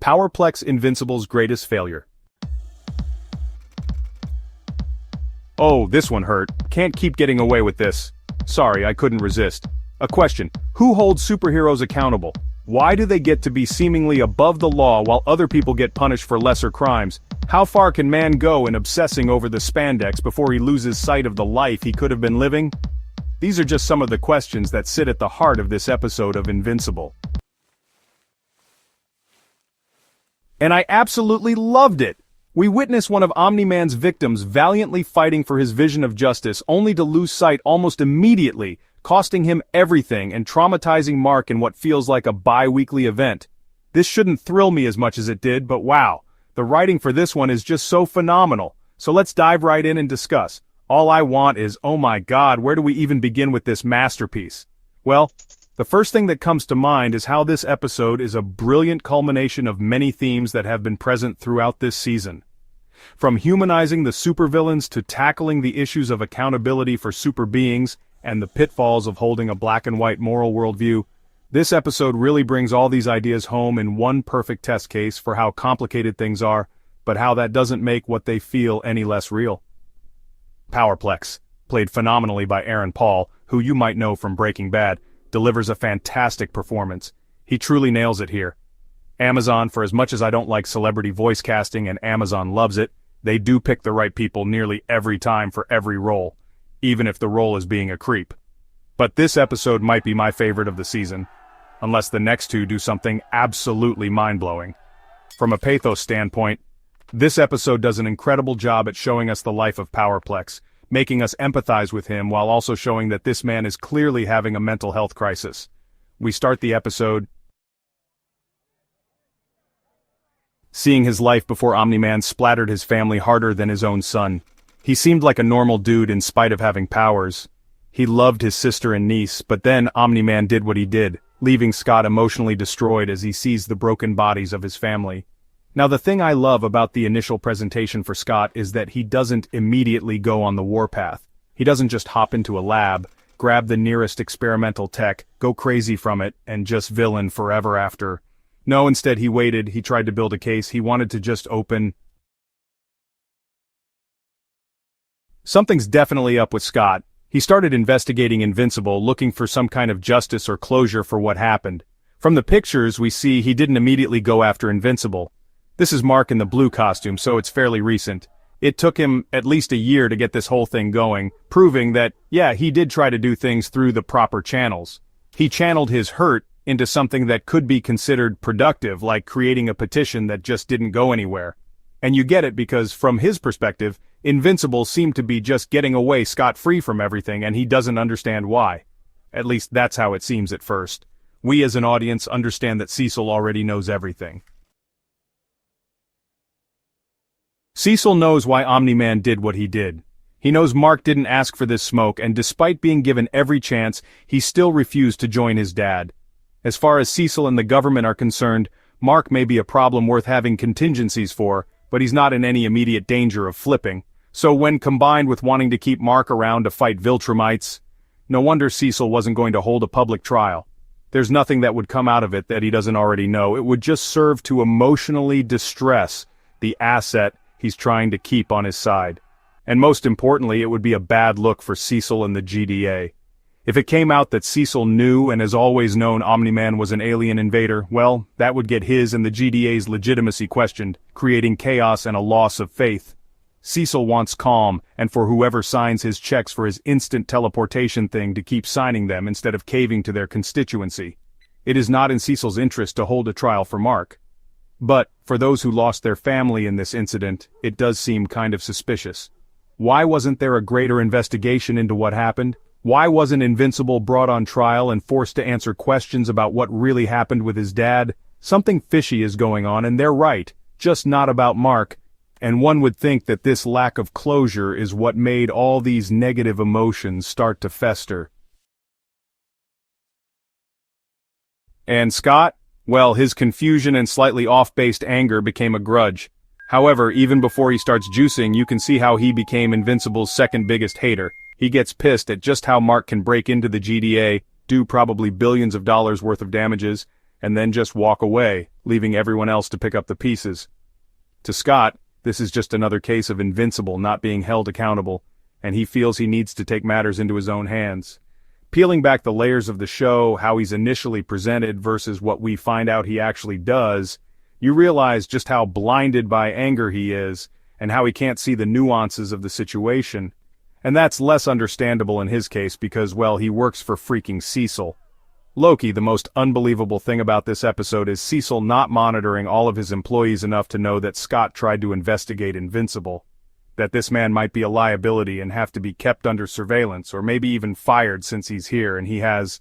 Powerplex Invincible's greatest failure. Oh, this one hurt. Can't keep getting away with this. Sorry, I couldn't resist. A question. Who holds superheroes accountable? Why do they get to be seemingly above the law while other people get punished for lesser crimes? How far can man go in obsessing over the spandex before he loses sight of the life he could have been living? These are just some of the questions that sit at the heart of this episode of Invincible. And I absolutely loved it! We witness one of Omni-Man's victims valiantly fighting for his vision of justice only to lose sight almost immediately, costing him everything and traumatizing Mark in what feels like a bi-weekly event. This shouldn't thrill me as much as it did, but wow, the writing for this one is just so phenomenal. So let's dive right in and discuss. All I want is, oh my god, where do we even begin with this masterpiece? Well, the first thing that comes to mind is how this episode is a brilliant culmination of many themes that have been present throughout this season. From humanizing the supervillains to tackling the issues of accountability for super beings and the pitfalls of holding a black and white moral worldview, this episode really brings all these ideas home in one perfect test case for how complicated things are, but how that doesn't make what they feel any less real. Powerplex, played phenomenally by Aaron Paul, who you might know from Breaking Bad, delivers a fantastic performance. He truly nails it here. Amazon, for as much as I don't like celebrity voice casting and Amazon loves it, they do pick the right people nearly every time for every role, even if the role is being a creep. But this episode might be my favorite of the season, unless the next two do something absolutely mind-blowing. From a pathos standpoint, this episode does an incredible job at showing us the life of Powerplex, making us empathize with him while also showing that this man is clearly having a mental health crisis. We start the episode seeing his life before Omni-Man splattered his family harder than his own son. He seemed like a normal dude in spite of having powers. He loved his sister and niece, but then Omni-Man did what he did, leaving Scott emotionally destroyed as he sees the broken bodies of his family. Now the thing I love about the initial presentation for Scott is that he doesn't immediately go on the warpath. He doesn't just hop into a lab, grab the nearest experimental tech, go crazy from it, and just villain forever after. No, instead he waited, he tried to build a case, he wanted to just open. Something's definitely up with Scott. He started investigating Invincible, looking for some kind of justice or closure for what happened. From the pictures we see he didn't immediately go after Invincible. This is Mark in the blue costume, so it's fairly recent. It took him at least a year to get this whole thing going, proving that, yeah, he did try to do things through the proper channels. He channeled his hurt into something that could be considered productive, like creating a petition that just didn't go anywhere. And you get it because, from his perspective, Invincible seemed to be just getting away scot-free from everything and he doesn't understand why. At least that's how it seems at first. We as an audience understand that Cecil already knows everything. Cecil knows why Omni-Man did what he did. He knows Mark didn't ask for this smoke, and despite being given every chance, he still refused to join his dad. As far as Cecil and the government are concerned, Mark may be a problem worth having contingencies for, but he's not in any immediate danger of flipping. So when combined with wanting to keep Mark around to fight Viltrumites, no wonder Cecil wasn't going to hold a public trial. There's nothing that would come out of it that he doesn't already know. It would just serve to emotionally distress the asset he's trying to keep on his side. And most importantly, it would be a bad look for Cecil and the GDA. If it came out that Cecil knew and has always known Omni-Man was an alien invader, well, that would get his and the GDA's legitimacy questioned, creating chaos and a loss of faith. Cecil wants calm, and for whoever signs his checks for his instant teleportation thing to keep signing them instead of caving to their constituency. It is not in Cecil's interest to hold a trial for Mark. But, for those who lost their family in this incident, it does seem kind of suspicious. Why wasn't there a greater investigation into what happened? Why wasn't Invincible brought on trial and forced to answer questions about what really happened with his dad? Something fishy is going on, and they're right, just not about Mark. And one would think that this lack of closure is what made all these negative emotions start to fester. And Scott? Well, his confusion and slightly off-based anger became a grudge. However, even before he starts juicing, you can see how he became Invincible's second biggest hater. He gets pissed at just how Mark can break into the GDA, do probably billions of dollars worth of damages, and then just walk away, leaving everyone else to pick up the pieces. To Scott, this is just another case of Invincible not being held accountable, and he feels he needs to take matters into his own hands. Peeling back the layers of the show, how he's initially presented versus what we find out he actually does, you realize just how blinded by anger he is, and how he can't see the nuances of the situation. And that's less understandable in his case because, well, he works for freaking Cecil. Loki, the most unbelievable thing about this episode is Cecil not monitoring all of his employees enough to know that Scott tried to investigate Invincible. That this man might be a liability and have to be kept under surveillance, or maybe even fired since he's here and he has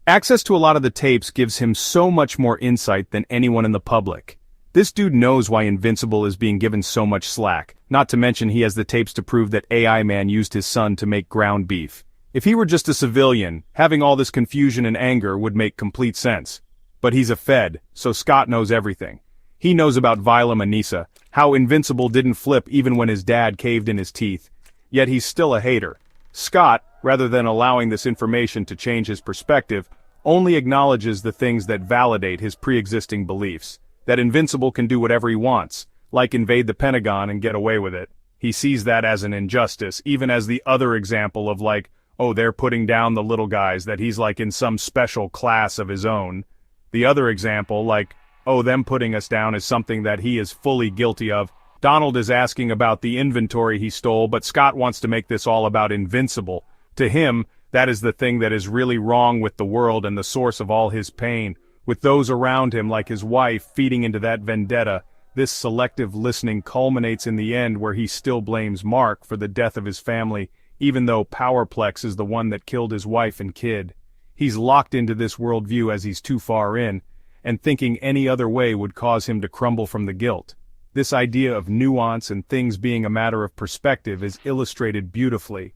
access to a lot of the tapes gives him so much more insight than anyone in the public. This dude knows why Invincible is being given so much slack, not to mention he has the tapes to prove that AI Man used his son to make ground beef. If he were just a civilian, having all this confusion and anger would make complete sense. But he's a Fed, so Scott knows everything. He knows about Vila Manisa, how Invincible didn't flip even when his dad caved in his teeth. Yet he's still a hater. Scott, rather than allowing this information to change his perspective, only acknowledges the things that validate his pre-existing beliefs. That Invincible can do whatever he wants, like invade the Pentagon and get away with it. He sees that as an injustice, even as the other example of like, oh, they're putting down the little guys, that he's like in some special class of his own. The other example, like, oh, them putting us down is something that he is fully guilty of. Donald is asking about the inventory he stole, but Scott wants to make this all about Invincible. To him, that is the thing that is really wrong with the world and the source of all his pain. With those around him, like his wife, feeding into that vendetta, this selective listening culminates in the end where he still blames Mark for the death of his family, even though Powerplex is the one that killed his wife and kid. He's locked into this worldview as he's too far in, and thinking any other way would cause him to crumble from the guilt. This idea of nuance and things being a matter of perspective is illustrated beautifully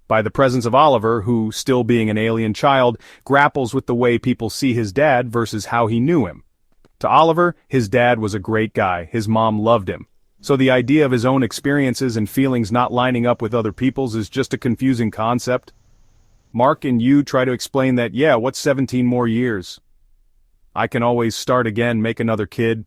by the presence of Oliver, who, still being an alien child, grapples with the way people see his dad versus how he knew him. To Oliver, his dad was a great guy, his mom loved him. So the idea of his own experiences and feelings not lining up with other people's is just a confusing concept. Mark and you try to explain that, yeah, what's 17 more years? I can always start again, make another kid.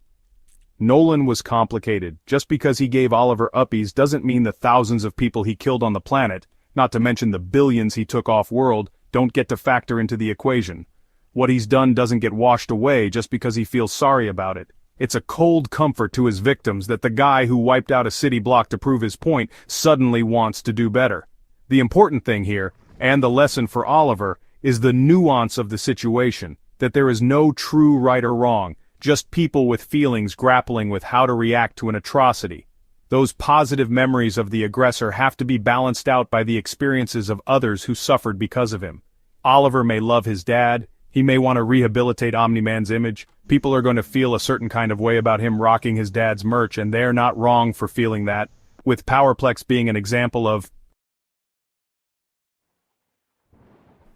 Nolan was complicated. Just because he gave Oliver uppies doesn't mean the thousands of people he killed on the planet, not to mention the billions he took off-world, don't get to factor into the equation. What he's done doesn't get washed away just because he feels sorry about it. It's a cold comfort to his victims that the guy who wiped out a city block to prove his point suddenly wants to do better. The important thing here, and the lesson for Oliver, is the nuance of the situation, that there is no true right or wrong, just people with feelings grappling with how to react to an atrocity. Those positive memories of the aggressor have to be balanced out by the experiences of others who suffered because of him. Oliver may love his dad, he may want to rehabilitate Omni-Man's image, people are going to feel a certain kind of way about him rocking his dad's merch, and they're not wrong for feeling that, with Powerplex being an example of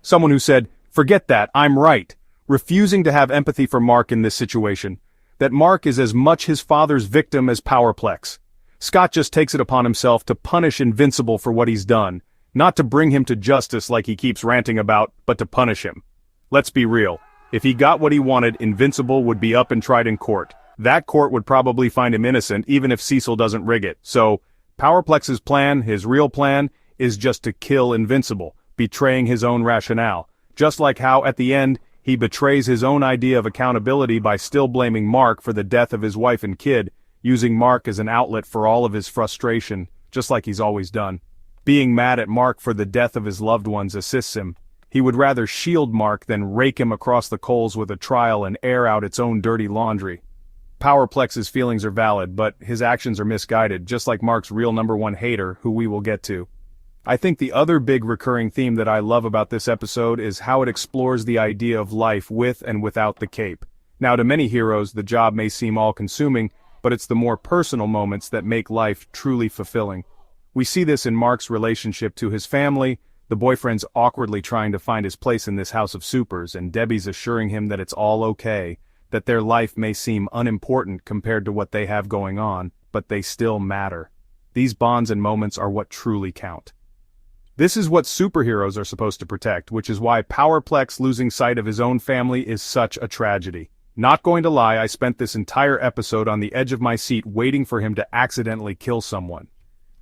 someone who said, forget that, I'm right, refusing to have empathy for Mark in this situation, that Mark is as much his father's victim as Powerplex. Scott just takes it upon himself to punish Invincible for what he's done, not to bring him to justice like he keeps ranting about, but to punish him. Let's be real. If he got what he wanted, Invincible would be up and tried in court. That court would probably find him innocent even if Cecil doesn't rig it. So, Powerplex's plan, his real plan, is just to kill Invincible, betraying his own rationale. Just like how, at the end, he betrays his own idea of accountability by still blaming Mark for the death of his wife and kid, using Mark as an outlet for all of his frustration, just like he's always done. Being mad at Mark for the death of his loved ones assists him. He would rather shield Mark than rake him across the coals with a trial and air out its own dirty laundry. Powerplex's feelings are valid, but his actions are misguided, just like Mark's real #1 hater, who we will get to. I think the other big recurring theme that I love about this episode is how it explores the idea of life with and without the cape. Now, to many heroes, the job may seem all-consuming, but it's the more personal moments that make life truly fulfilling. We see this in Mark's relationship to his family, the boyfriend's awkwardly trying to find his place in this house of supers, and Debbie's assuring him that it's all okay, that their life may seem unimportant compared to what they have going on, but they still matter. These bonds and moments are what truly count. This is what superheroes are supposed to protect, which is why Powerplex losing sight of his own family is such a tragedy. Not going to lie, I spent this entire episode on the edge of my seat waiting for him to accidentally kill someone.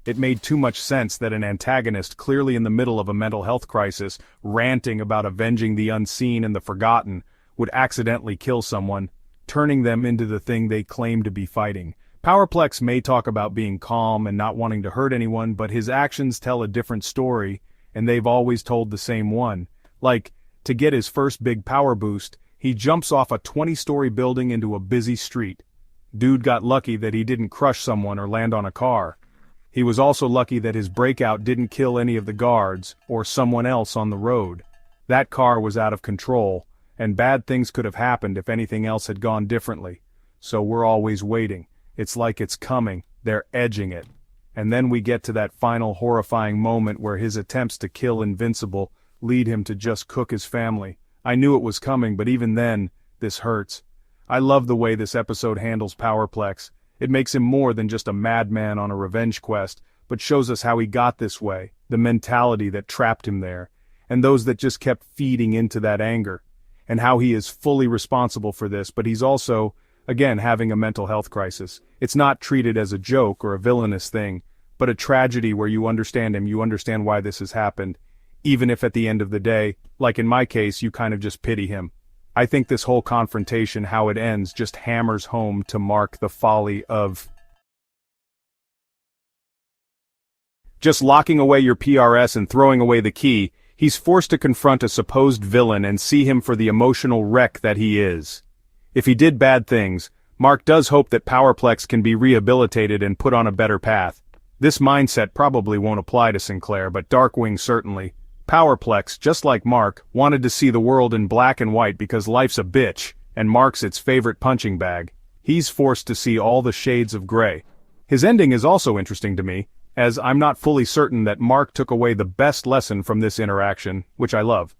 It made too much sense that an antagonist clearly in the middle of a mental health crisis, ranting about avenging the unseen and the forgotten, would accidentally kill someone, turning them into the thing they claim to be fighting. Powerplex may talk about being calm and not wanting to hurt anyone, but his actions tell a different story, and they've always told the same one. Like, to get his first big power boost, he jumps off a 20-story building into a busy street. Dude got lucky that he didn't crush someone or land on a car. He was also lucky that his breakout didn't kill any of the guards, or someone else on the road. That car was out of control, and bad things could have happened if anything else had gone differently. So we're always waiting. It's like it's coming, they're edging it. And then we get to that final horrifying moment where his attempts to kill Invincible lead him to just cook his family. I knew it was coming, but even then, this hurts. I love the way this episode handles Powerplex. It makes him more than just a madman on a revenge quest, but shows us how he got this way, the mentality that trapped him there, and those that just kept feeding into that anger, and how he is fully responsible for this, but he's also, again, having a mental health crisis. It's not treated as a joke or a villainous thing, but a tragedy where you understand him, you understand why this has happened, even if at the end of the day, like in my case, you kind of just pity him. I think this whole confrontation, how it ends, just hammers home to Mark the folly of just locking away your PRS and throwing away the key. He's forced to confront a supposed villain and see him for the emotional wreck that he is. If he did bad things, Mark does hope that Powerplex can be rehabilitated and put on a better path. This mindset probably won't apply to Sinclair, but Darkwing certainly. Powerplex, just like Mark, wanted to see the world in black and white because life's a bitch, and Mark's its favorite punching bag. He's forced to see all the shades of gray. His ending is also interesting to me, as I'm not fully certain that Mark took away the best lesson from this interaction, which I love.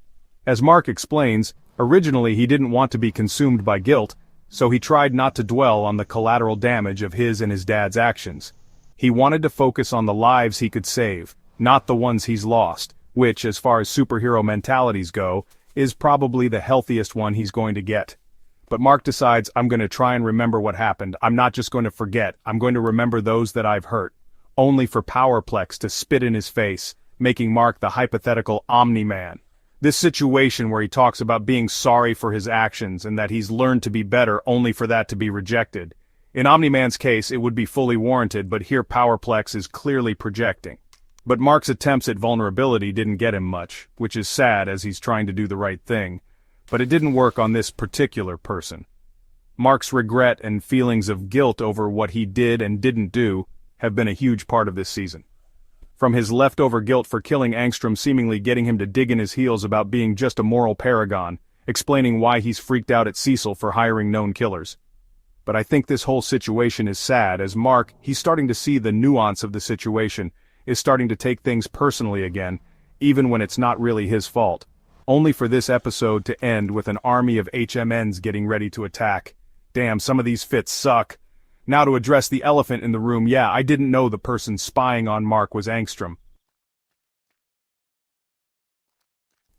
As Mark explains, originally he didn't want to be consumed by guilt, so he tried not to dwell on the collateral damage of his and his dad's actions. He wanted to focus on the lives he could save, not the ones he's lost, which, as far as superhero mentalities go, is probably the healthiest one he's going to get. But Mark decides, I'm going to try and remember what happened. I'm not just going to forget, I'm going to remember those that I've hurt. Only for Powerplex to spit in his face, making Mark the hypothetical Omni-Man. This situation where he talks about being sorry for his actions and that he's learned to be better only for that to be rejected. In Omni-Man's case, it would be fully warranted, but here Powerplex is clearly projecting. But Mark's attempts at vulnerability didn't get him much, which is sad as he's trying to do the right thing. But it didn't work on this particular person. Mark's regret and feelings of guilt over what he did and didn't do have been a huge part of this season. From his leftover guilt for killing Angstrom seemingly getting him to dig in his heels about being just a moral paragon, explaining why he's freaked out at Cecil for hiring known killers. But I think this whole situation is sad as Mark, he's starting to see the nuance of the situation, is starting to take things personally again, even when it's not really his fault. Only for this episode to end with an army of HMNs getting ready to attack. Damn, some of these fits suck. Now to address the elephant in the room, yeah, I didn't know the person spying on Mark was Angstrom.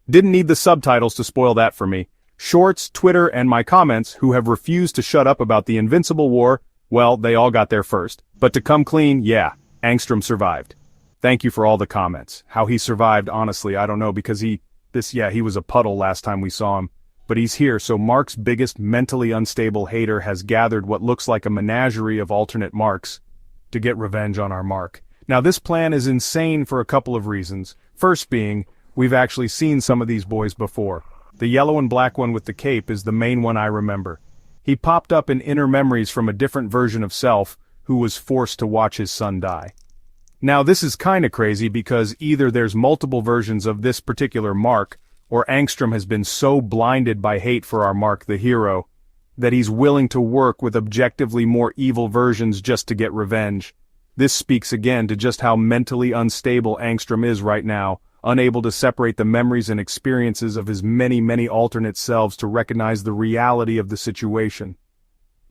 Didn't need the subtitles to spoil that for me. Shorts, Twitter, and my comments, who have refused to shut up about the Invincible War, well, they all got there first. But to come clean, yeah, Angstrom survived. Thank you for all the comments. How he survived, honestly, I don't know, because he was a puddle last time we saw him. But he's here, so Mark's biggest mentally unstable hater has gathered what looks like a menagerie of alternate Marks to get revenge on our Mark. Now this plan is insane for a couple of reasons. First being, we've actually seen some of these boys before. The yellow and black one with the cape is the main one I remember. He popped up in inner memories from a different version of self, who was forced to watch his son die. Now this is kinda crazy because either there's multiple versions of this particular Mark, or Angstrom has been so blinded by hate for our Mark the hero, that he's willing to work with objectively more evil versions just to get revenge. This speaks again to just how mentally unstable Angstrom is right now, unable to separate the memories and experiences of his many alternate selves to recognize the reality of the situation.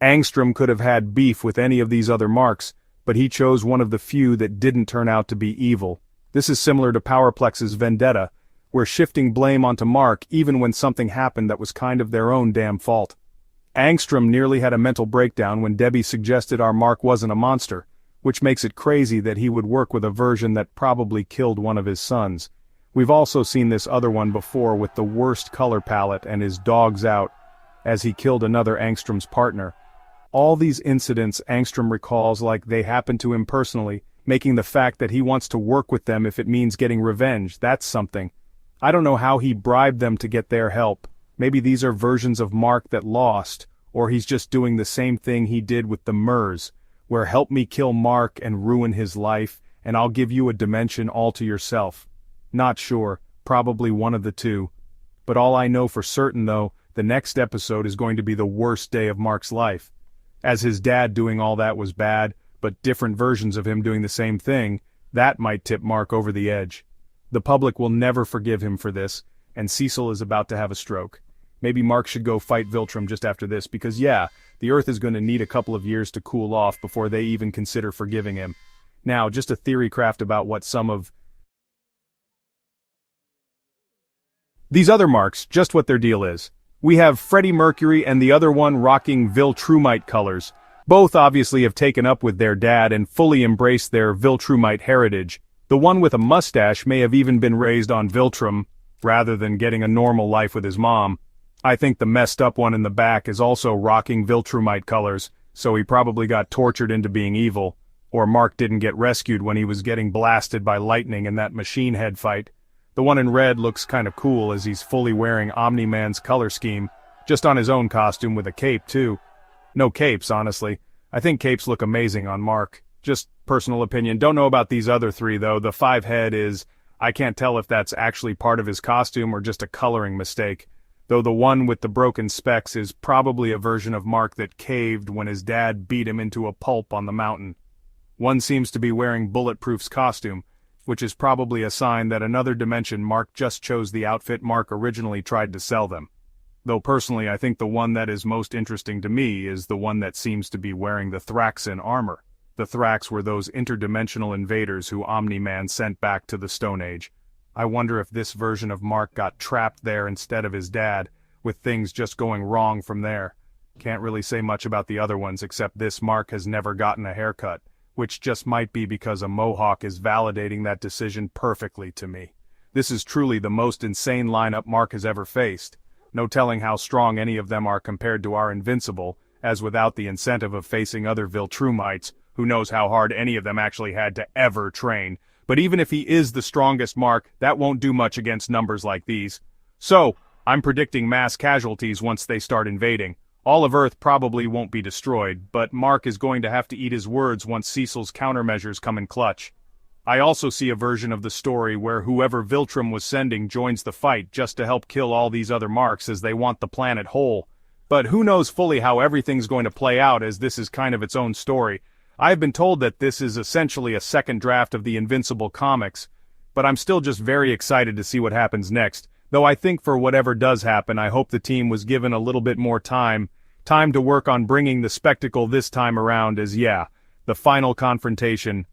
Angstrom could have had beef with any of these other Marks, but he chose one of the few that didn't turn out to be evil. This is similar to Powerplex's Vendetta, where shifting blame onto Mark even when something happened that was kind of their own damn fault. Angstrom nearly had a mental breakdown when Debbie suggested our Mark wasn't a monster, which makes it crazy that he would work with a version that probably killed one of his sons. We've also seen this other one before with the worst color palette and his dogs out, as he killed another Angstrom's partner. All these incidents Angstrom recalls like they happened to him personally, making the fact that he wants to work with them if it means getting revenge, that's something. I don't know how he bribed them to get their help. Maybe these are versions of Mark that lost, or he's just doing the same thing he did with the Murs, where help me kill Mark and ruin his life, and I'll give you a dimension all to yourself. Not sure, probably one of the two. But all I know for certain though, the next episode is going to be the worst day of Mark's life. As his dad doing all that was bad, but different versions of him doing the same thing, that might tip Mark over the edge. The public will never forgive him for this, and Cecil is about to have a stroke. Maybe Mark should go fight Viltrum just after this because yeah, the Earth is going to need a couple of years to cool off before they even consider forgiving him. Now, just a theory craft about what some of these other Marks, just what their deal is. We have Freddie Mercury and the other one rocking Viltrumite colors. Both obviously have taken up with their dad and fully embraced their Viltrumite heritage. The one with a mustache may have even been raised on Viltrum, rather than getting a normal life with his mom. I think the messed up one in the back is also rocking Viltrumite colors, so he probably got tortured into being evil, or Mark didn't get rescued when he was getting blasted by lightning in that machine head fight. The one in red looks kinda cool as he's fully wearing Omni-Man's color scheme, just on his own costume with a cape too. No capes, honestly. I think capes look amazing on Mark. Just personal opinion. Don't know about these other three though. The 5 head is, I can't tell if that's actually part of his costume or just a coloring mistake. Though the one with the broken specs is probably a version of Mark that caved when his dad beat him into a pulp on the mountain. One seems to be wearing Bulletproof's costume, which is probably a sign that another dimension Mark just chose the outfit Mark originally tried to sell them. Though personally I think the one that is most interesting to me is the one that seems to be wearing the Thraxan armor. The Thrax were those interdimensional invaders who Omni-Man sent back to the Stone Age. I wonder if this version of Mark got trapped there instead of his dad, with things just going wrong from there. Can't really say much about the other ones except this Mark has never gotten a haircut, which just might be because a mohawk is validating that decision perfectly to me. This is truly the most insane lineup Mark has ever faced. No telling how strong any of them are compared to our Invincible, as without the incentive of facing other Viltrumites, who knows how hard any of them actually had to ever train. But even if he is the strongest Mark, that won't do much against numbers like these. So, I'm predicting mass casualties once they start invading. All of Earth probably won't be destroyed, but Mark is going to have to eat his words once Cecil's countermeasures come in clutch. I also see a version of the story where whoever Viltrum was sending joins the fight just to help kill all these other Marks as they want the planet whole. But who knows fully how everything's going to play out, as this is kind of its own story. I've been told that this is essentially a second draft of the Invincible comics, but I'm still just very excited to see what happens next. Though I think for whatever does happen, I hope the team was given a little bit more time to work on bringing the spectacle this time around, as yeah, the final confrontation.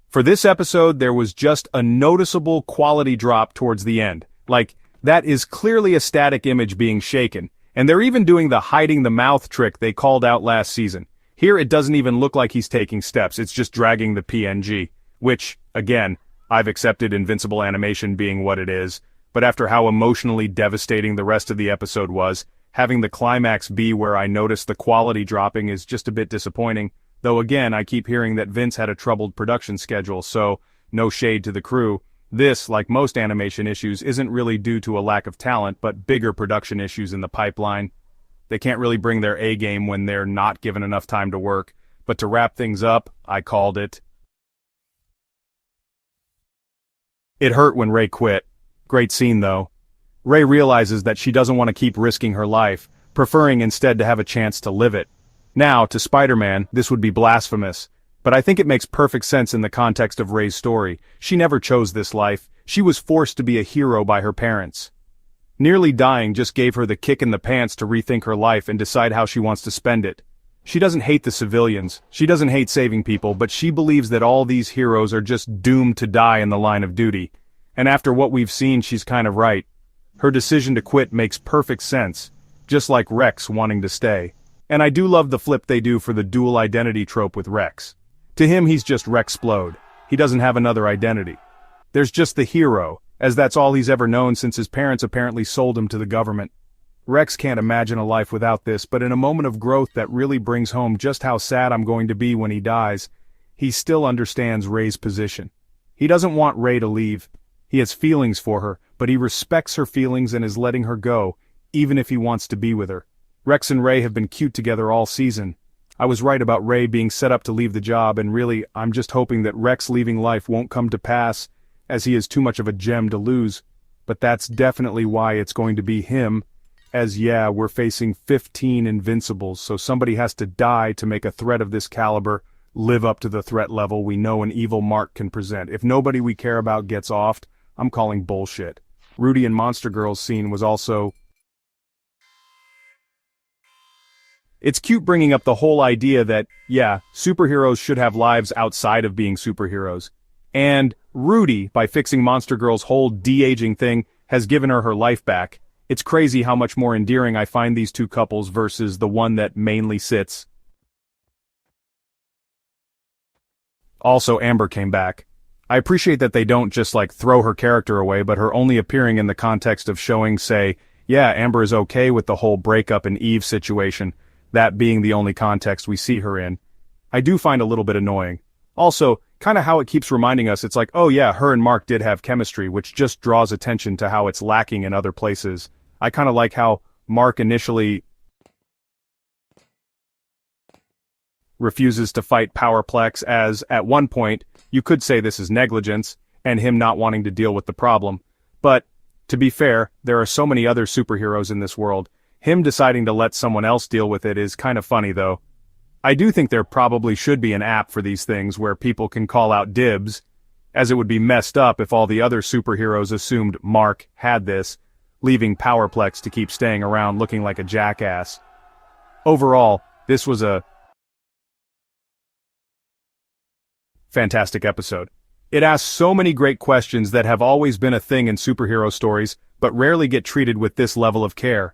For this episode, there was just a noticeable quality drop towards the end. Like, that is clearly a static image being shaken, and they're even doing the hiding the mouth trick they called out last season. Here it doesn't even look like he's taking steps, it's just dragging the PNG, which, again, I've accepted Invincible animation being what it is, but after how emotionally devastating the rest of the episode was, having the climax be where I noticed the quality dropping is just a bit disappointing, though again I keep hearing that Vince had a troubled production schedule, so no shade to the crew. This, like most animation issues, isn't really due to a lack of talent, but bigger production issues in the pipeline. They can't really bring their A game when they're not given enough time to work, but to wrap things up, I called it. It hurt when Ray quit. Great scene though. Ray realizes that she doesn't want to keep risking her life, preferring instead to have a chance to live it. Now, to Spider-Man, this would be blasphemous, but I think it makes perfect sense in the context of Ray's story. She never chose this life, she was forced to be a hero by her parents. Nearly dying just gave her the kick in the pants to rethink her life and decide how she wants to spend it. She doesn't hate the civilians, she doesn't hate saving people, but she believes that all these heroes are just doomed to die in the line of duty. And after what we've seen, she's kind of right. Her decision to quit makes perfect sense, just like Rex wanting to stay. And I do love the flip they do for the dual identity trope with Rex. To him he's just Rexplode. He doesn't have another identity. There's just the hero, as that's all he's ever known since his parents apparently sold him to the government. Rex can't imagine a life without this, but in a moment of growth that really brings home just how sad I'm going to be when he dies, he still understands Rey's position. He doesn't want Rey to leave. He has feelings for her, but he respects her feelings and is letting her go, even if he wants to be with her. Rex and Rey have been cute together all season. I was right about Rey being set up to leave the job, and really, I'm just hoping that Rex leaving life won't come to pass, as he is too much of a gem to lose. But that's definitely why it's going to be him. As yeah, we're facing 15 Invincibles, so somebody has to die to make a threat of this caliber live up to the threat level we know an evil Mark can present. If nobody we care about gets offed, I'm calling bullshit. Rudy and Monster Girl's scene was also... It's cute bringing up the whole idea that, yeah, superheroes should have lives outside of being superheroes. And Rudy, by fixing Monster Girl's whole de-aging thing, has given her life back. It's crazy how much more endearing I find these two couples versus the one that mainly sits. Also, Amber came back. I appreciate that they don't just throw her character away, but her only appearing in the context of showing, say, yeah, Amber is okay with the whole breakup and Eve situation, that being the only context we see her in. I do find a little bit annoying. Also, kinda how it keeps reminding us it's like, oh yeah, her and Mark did have chemistry, which just draws attention to how it's lacking in other places. I kinda like how Mark initially refuses to fight Powerplex, as, at one point, you could say this is negligence, and him not wanting to deal with the problem. But, to be fair, there are so many other superheroes in this world. Him deciding to let someone else deal with it is kinda funny though. I do think there probably should be an app for these things where people can call out dibs, as it would be messed up if all the other superheroes assumed Mark had this, leaving Powerplex to keep staying around looking like a jackass. Overall, this was a fantastic episode. It asks so many great questions that have always been a thing in superhero stories, but rarely get treated with this level of care.